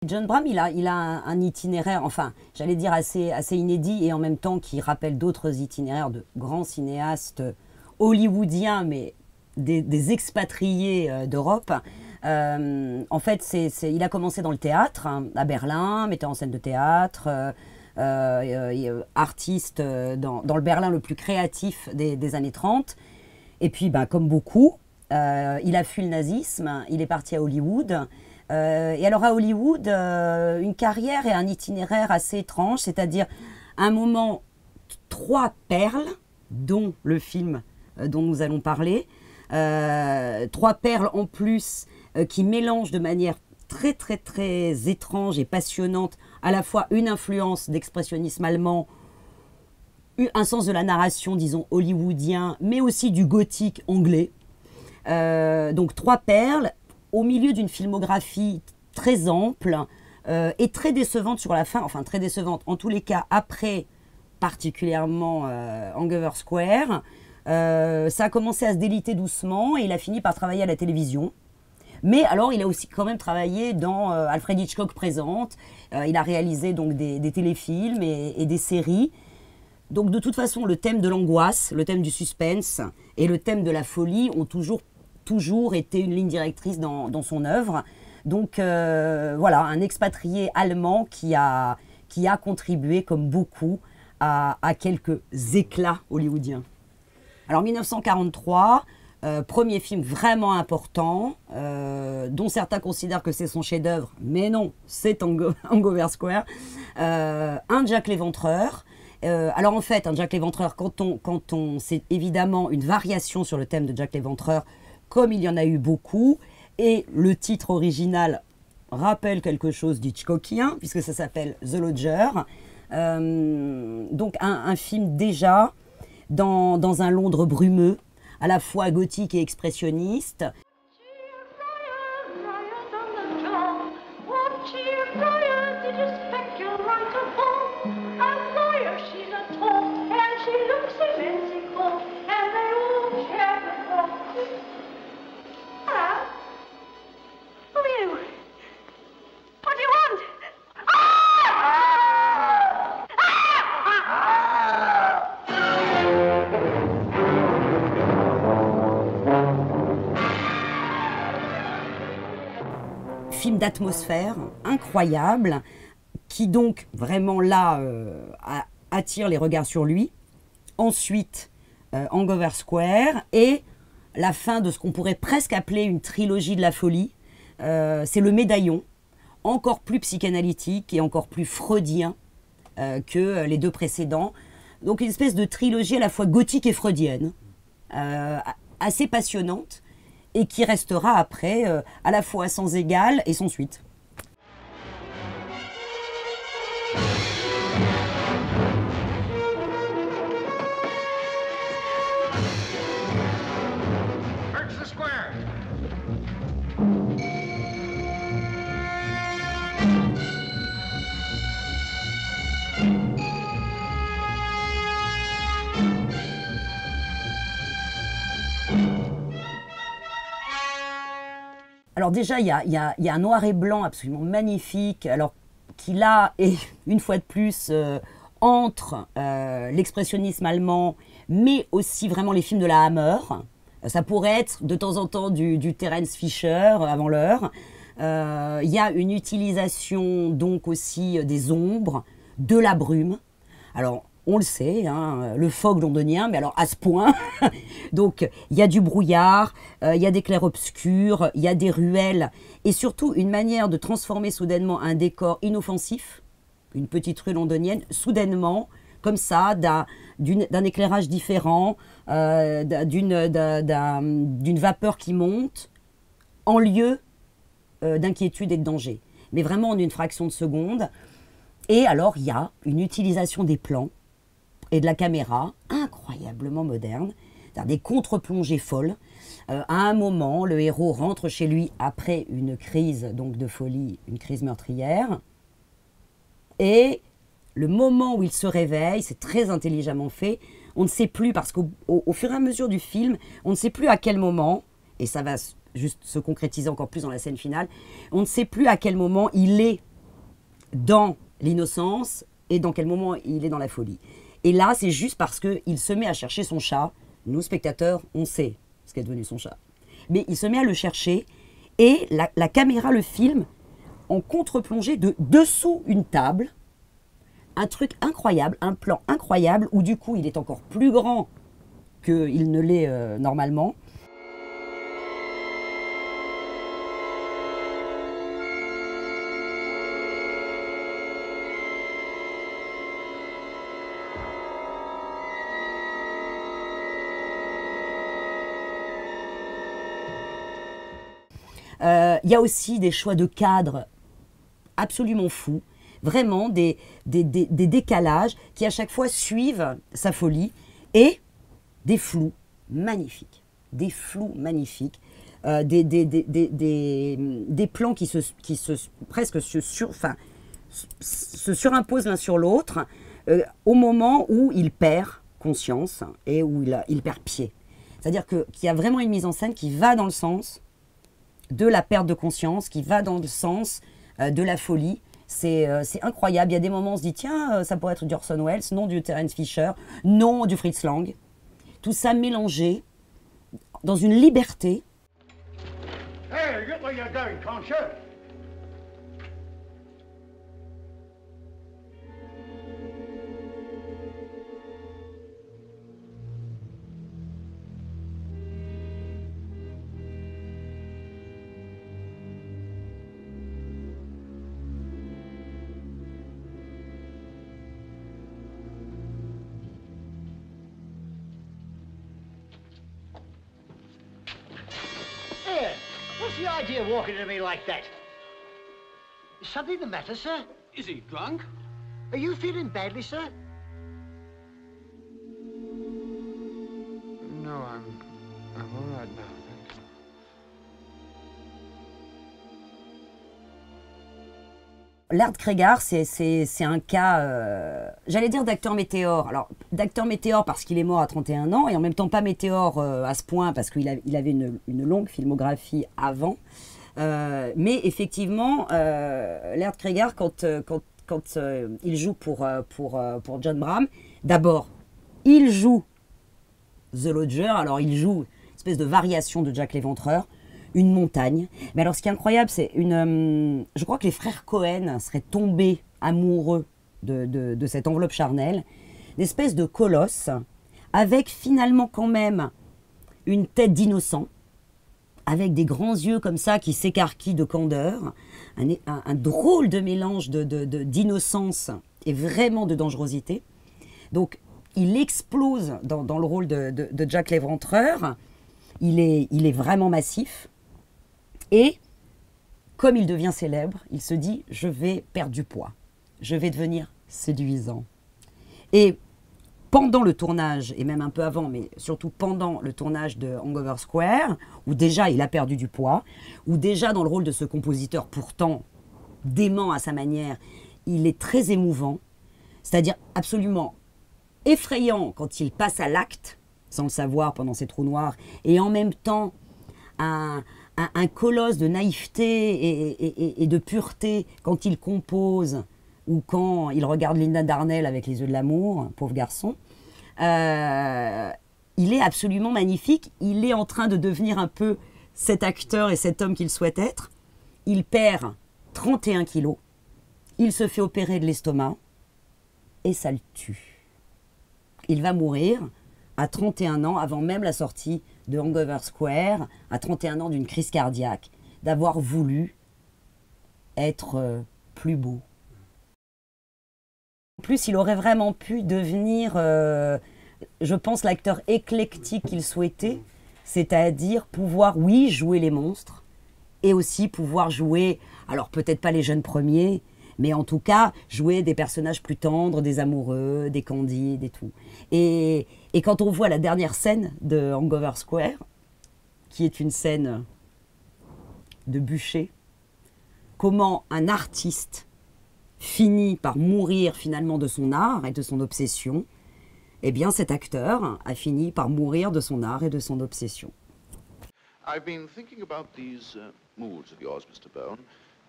John Bram, il a un itinéraire, enfin, j'allais dire assez inédit et en même temps qui rappelle d'autres itinéraires de grands cinéastes hollywoodiens, mais des expatriés d'Europe. En fait, il a commencé dans le théâtre, hein, à Berlin, metteur en scène de théâtre, artiste dans le Berlin le plus créatif des années 30. Et puis, comme beaucoup, il a fui le nazisme, il est parti à Hollywood. Et alors à Hollywood, une carrière et un itinéraire assez étrange, c'est-à-dire un moment, 3 perles, dont le film dont nous allons parler, 3 perles en plus qui mélangent de manière très très très étrange et passionnante à la fois une influence d'expressionnisme allemand, un sens de la narration, disons, hollywoodien, mais aussi du gothique anglais. Donc 3 perles, au milieu d'une filmographie très ample et très décevante sur la fin, enfin très décevante en tous les cas après particulièrement Hangover Square. Ça a commencé à se déliter doucement et il a fini par travailler à la télévision. Mais alors il a aussi quand même travaillé dans Alfred Hitchcock présente, il a réalisé donc des téléfilms et des séries. Donc de toute façon le thème de l'angoisse, le thème du suspense et le thème de la folie ont toujours été une ligne directrice dans son œuvre. Donc voilà, un expatrié allemand qui a contribué, comme beaucoup, à quelques éclats hollywoodiens. Alors 1943, premier film vraiment important, dont certains considèrent que c'est son chef-d'œuvre, mais non, c'est Hangover Square. Un Jack l'Éventreur. Alors en fait, un Jack l'Éventreur, c'est évidemment une variation sur le thème de Jack l'Éventreur, comme il y en a eu beaucoup, et le titre original rappelle quelque chose d'Hitchcockien, puisque ça s'appelle The Lodger. Donc un film déjà dans un Londres brumeux, à la fois gothique et expressionniste. Film d'atmosphère incroyable, qui donc vraiment là attire les regards sur lui. Ensuite, Hangover Square et la fin de ce qu'on pourrait presque appeler une trilogie de la folie. C'est Le Médaillon, encore plus psychanalytique et encore plus freudien que les 2 précédents. Donc une espèce de trilogie à la fois gothique et freudienne, assez passionnante, et qui restera après à la fois sans égal et sans suite. Alors déjà, il y a un noir et blanc absolument magnifique, alors qui là est une fois de plus entre l'expressionnisme allemand, mais aussi vraiment les films de la Hammer. Ça pourrait être de temps en temps du Terence Fisher avant l'heure. Il y a une utilisation donc aussi des ombres, de la brume. Alors on le sait, hein, le fog londonien, mais alors à ce point. Donc il y a du brouillard, il y a des clairs-obscurs, il y a des ruelles, et surtout une manière de transformer soudainement un décor inoffensif, une petite rue londonienne, soudainement, comme ça, d'un éclairage différent, d'une vapeur qui monte, en lieu d'inquiétude et de danger. Mais vraiment en une fraction de seconde. Et alors il y a une utilisation des plans et de la caméra incroyablement moderne, des contre-plongées folles. À un moment, le héros rentre chez lui après une crise donc de folie, une crise meurtrière. Et le moment où il se réveille, c'est très intelligemment fait, on ne sait plus, parce qu'au fur et à mesure du film, on ne sait plus à quel moment, et ça va juste se concrétiser encore plus dans la scène finale, on ne sait plus à quel moment il est dans l'innocence et dans quel moment il est dans la folie. Et là, c'est juste parce qu'il se met à chercher son chat. Nous, spectateurs, on sait ce qu'est devenu son chat. Mais il se met à le chercher et la caméra le filme en contre-plongée de dessous une table. Un truc incroyable, un plan incroyable où du coup, il est encore plus grand qu'il ne l'est normalement. Il y a aussi des choix de cadres absolument fous, vraiment des décalages qui à chaque fois suivent sa folie et des flous magnifiques, des plans qui presque se surimposent l'un sur l'autre au moment où il perd conscience et où il perd pied. C'est-à-dire qu'il y a vraiment une mise en scène qui va dans le sens de la perte de conscience, qui va dans le sens de la folie. C'est incroyable. Il y a des moments où on se dit, tiens, ça pourrait être du Orson Welles, non du Terence Fisher, non du Fritz Lang. Tout ça mélangé dans une liberté. Hey, get where you're going, can't you? Here, what's the idea of walking to me like that? Is something the matter, sir? Is he drunk? Are you feeling badly, sir? No, I'm all right now, thanks. Laird Cregar, c'est un cas, j'allais dire d'acteur météore. Alors, d'acteur météore parce qu'il est mort à 31 ans, et en même temps pas météore à ce point parce qu'il avait une longue filmographie avant. Mais effectivement, Laird Cregar, quand il joue pour John Bram, d'abord, il joue The Lodger, alors il joue une espèce de variation de Jack l'Éventreur, une montagne. Mais alors ce qui est incroyable, c'est je crois que les frères Cohen seraient tombés amoureux de cette enveloppe charnelle, une espèce de colosse, avec finalement quand même une tête d'innocent, avec des grands yeux comme ça qui s'écarquillent de candeur, un drôle de mélange d'innocence et vraiment de dangerosité. Donc il explose dans le rôle de Jack l'Éventreur, il est vraiment massif. Et comme il devient célèbre, il se dit « je vais perdre du poids, je vais devenir séduisant ». Et pendant le tournage, et même un peu avant, mais surtout pendant le tournage de Hangover Square, où déjà il a perdu du poids, où déjà dans le rôle de ce compositeur pourtant dément à sa manière, il est très émouvant, c'est-à-dire absolument effrayant quand il passe à l'acte, sans le savoir pendant ses trous noirs, et en même temps un colosse de naïveté et de pureté quand il compose ou quand il regarde Linda Darnell avec les yeux de l'amour, pauvre garçon. Il est absolument magnifique. Il est en train de devenir un peu cet acteur et cet homme qu'il souhaite être. Il perd 31 kilos. Il se fait opérer de l'estomac et ça le tue. Il va mourir à 31 ans, avant même la sortie de Hangover Square, à 31 ans d'une crise cardiaque, d'avoir voulu être plus beau. En plus, il aurait vraiment pu devenir, je pense, l'acteur éclectique qu'il souhaitait, c'est-à-dire pouvoir, oui, jouer les monstres, et aussi pouvoir jouer, alors peut-être pas les jeunes premiers, mais en tout cas, jouer des personnages plus tendres, des amoureux, des candides et tout. Et quand on voit la dernière scène de Hangover Square, qui est une scène de bûcher, comment un artiste finit par mourir finalement de son art et de son obsession, eh bien cet acteur a fini par mourir de son art et de son obsession. I've been thinking about these moods of yours, Mr. Bone.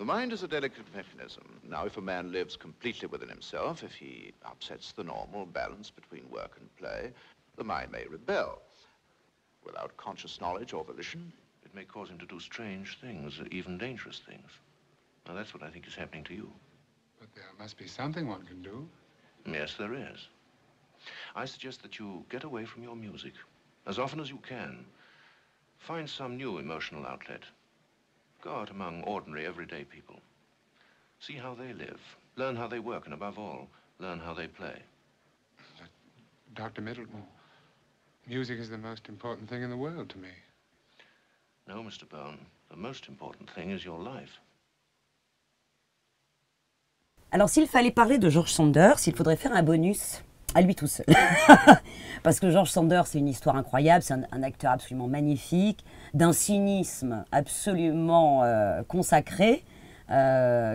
The mind is a delicate mechanism. Now, if a man lives completely within himself, if he upsets the normal balance between work and play, the mind may rebel. Without conscious knowledge or volition, it may cause him to do strange things, even dangerous things. Now, that's what I think is happening to you. But there must be something one can do. Yes, there is. I suggest that you get away from your music as often as you can. Find some new emotional outlet. Go out among ordinary, everyday people. See how they live. Learn how they work, and above all, learn how they play. Dr. Middleton, music is the most important thing in the world to me. No, Mr. Bone. The most important thing is your life. Alors, s'il fallait parler de George Sanders, il faudrait faire un bonus à lui tout seul. Parce que George Sanders, c'est une histoire incroyable, c'est un acteur absolument magnifique, d'un cynisme absolument consacré,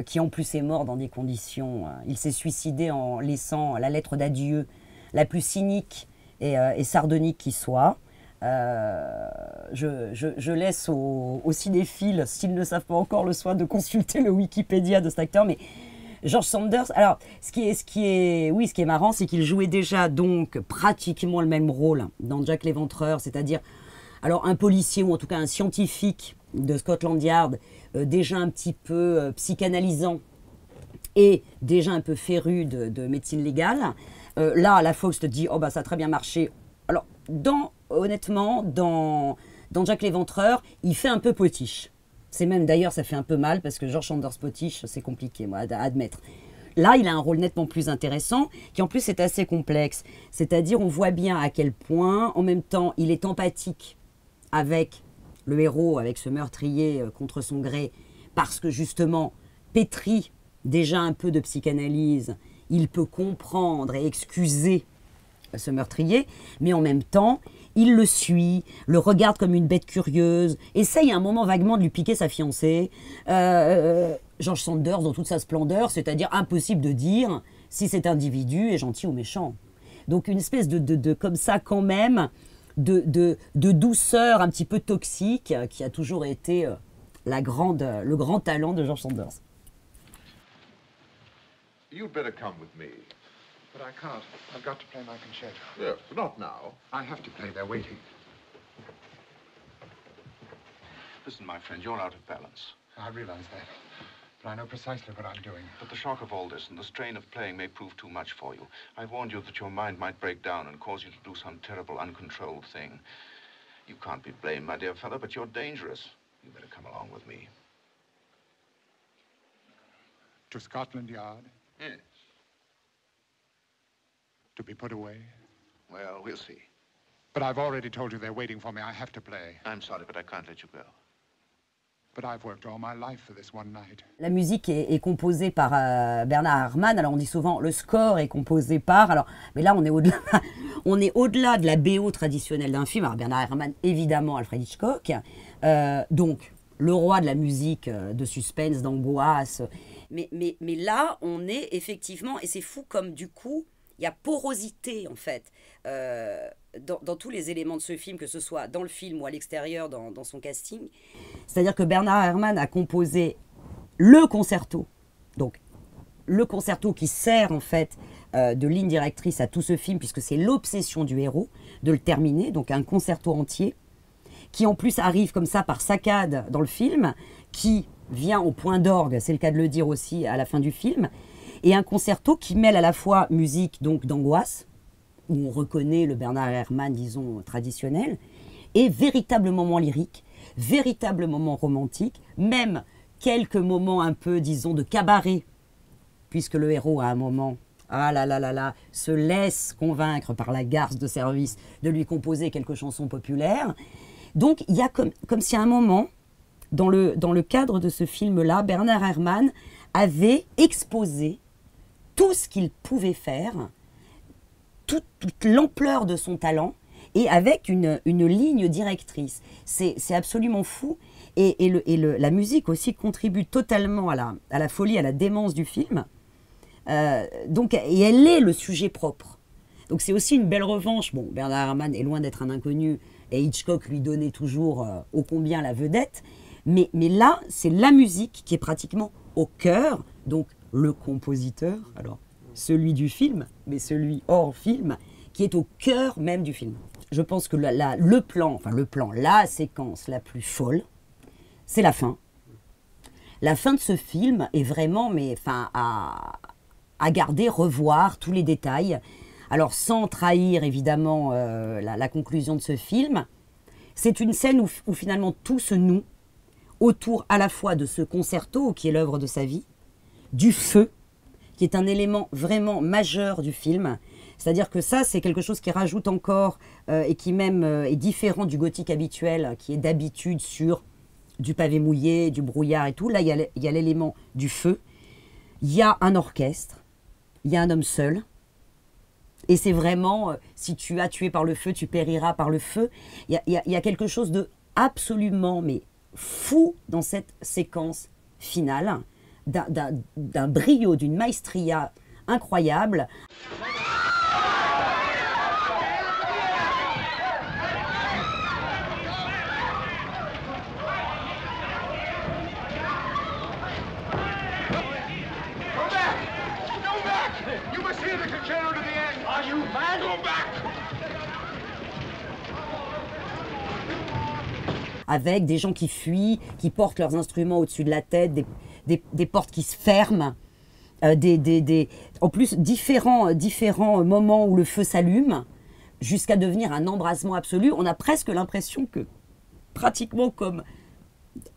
qui en plus est mort dans des conditions... il s'est suicidé en laissant la lettre d'adieu la plus cynique et sardonique qui soit. Je laisse aux cinéphiles, s'ils ne savent pas encore, le soin de consulter le Wikipédia de cet acteur, mais George Sanders, alors ce qui est marrant, c'est qu'il jouait déjà donc pratiquement le même rôle dans Jack l'Éventreur, c'est-à-dire alors un policier ou en tout cas un scientifique de Scotland Yard, déjà un petit peu psychanalysant et déjà un peu féru de médecine légale. Là, la Fox te dit, oh bah ça a très bien marché. Alors, honnêtement, dans Jack l'Éventreur, il fait un peu potiche. C'est même d'ailleurs, ça fait un peu mal parce que George Sanders potiche, c'est compliqué moi, à admettre. Là, il a un rôle nettement plus intéressant, qui en plus est assez complexe. C'est-à-dire, on voit bien à quel point, en même temps, il est empathique avec le héros, avec ce meurtrier contre son gré, parce que justement, pétri déjà un peu de psychanalyse, il peut comprendre et excuser ce meurtrier, mais en même temps, il le suit, le regarde comme une bête curieuse, essaye un moment vaguement de lui piquer sa fiancée. George Sanders, dans toute sa splendeur, c'est-à-dire impossible de dire si cet individu est gentil ou méchant. Donc une espèce de comme ça quand même, de douceur un petit peu toxique qui a toujours été le grand talent de George Sanders. You'd better come with me. But I can't. I've got to play my concerto. Yes, but not now. I have to play. They're waiting. Listen, my friend, you're out of balance. I realize that. But I know precisely what I'm doing. But the shock of all this and the strain of playing may prove too much for you. I warned you that your mind might break down and cause you to do some terrible, uncontrolled thing. You can't be blamed, my dear fellow, but you're dangerous. You better come along with me. To Scotland Yard? Yes. To be put away? Well, we'll see. But I've already told you they're waiting for me. I have to play. I'm sorry, but I can't let you go. But I've worked all my life for this one night. La musique est composée par Bernard Herrmann. Alors on dit souvent le score est composé par. Alors, mais là on est au-delà. On est au-delà de la BO traditionnelle d'un film. Alors Bernard Herrmann, évidemment, Alfred Hitchcock. Donc le roi de la musique de suspense, d'angoisse. Mais là, on est effectivement, et c'est fou comme du coup, il y a porosité en fait dans tous les éléments de ce film, que ce soit dans le film ou à l'extérieur dans son casting. C'est-à-dire que Bernard Herrmann a composé le concerto, donc le concerto qui sert en fait de ligne directrice à tout ce film, puisque c'est l'obsession du héros de le terminer, donc un concerto entier, qui en plus arrive comme ça par saccade dans le film, qui vient au point d'orgue, c'est le cas de le dire aussi, à la fin du film, et un concerto qui mêle à la fois musique donc d'angoisse, où on reconnaît le Bernard Herrmann, disons, traditionnel, et véritable moment lyrique, véritable moment romantique, même quelques moments un peu, disons, de cabaret, puisque le héros, à un moment, se laisse convaincre par la garce de service de lui composer quelques chansons populaires. Donc, il y a comme si à un moment, dans le cadre de ce film-là, Bernard Herrmann avait exposé tout ce qu'il pouvait faire, toute l'ampleur de son talent, et avec une ligne directrice. C'est absolument fou. Et la musique aussi contribue totalement à la folie, à la démence du film. Et elle est le sujet propre. Donc c'est aussi une belle revanche. Bon, Bernard Herrmann est loin d'être un inconnu, et Hitchcock lui donnait toujours ô combien la vedette. Mais là, c'est la musique qui est pratiquement au cœur, donc le compositeur, alors celui du film, mais celui hors film, qui est au cœur même du film. Je pense que la séquence la plus folle, c'est la fin. La fin de ce film est vraiment, à garder, revoir tous les détails. Alors, sans trahir évidemment la conclusion de ce film, c'est une scène où finalement tout se noue autour à la fois de ce concerto qui est l'œuvre de sa vie, du feu, qui est un élément vraiment majeur du film. C'est-à-dire que ça, c'est quelque chose qui rajoute encore et qui même est différent du gothique habituel, qui est d'habitude sur du pavé mouillé, du brouillard et tout. Là, il y a l'élément du feu. Il y a un orchestre. Il y a un homme seul. Et c'est vraiment, si tu as tué par le feu, tu périras par le feu. Il y a quelque chose de absolument fou dans cette séquence finale, d'un brio, d'une maestria incroyable. Avec des gens qui fuient, qui portent leurs instruments au-dessus de la tête, des portes qui se ferment, en plus différents moments où le feu s'allume, jusqu'à devenir un embrasement absolu. On a presque l'impression que, pratiquement comme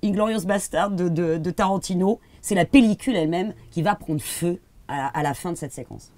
Inglourious Basterds de Tarantino, c'est la pellicule elle-même qui va prendre feu à la fin de cette séquence.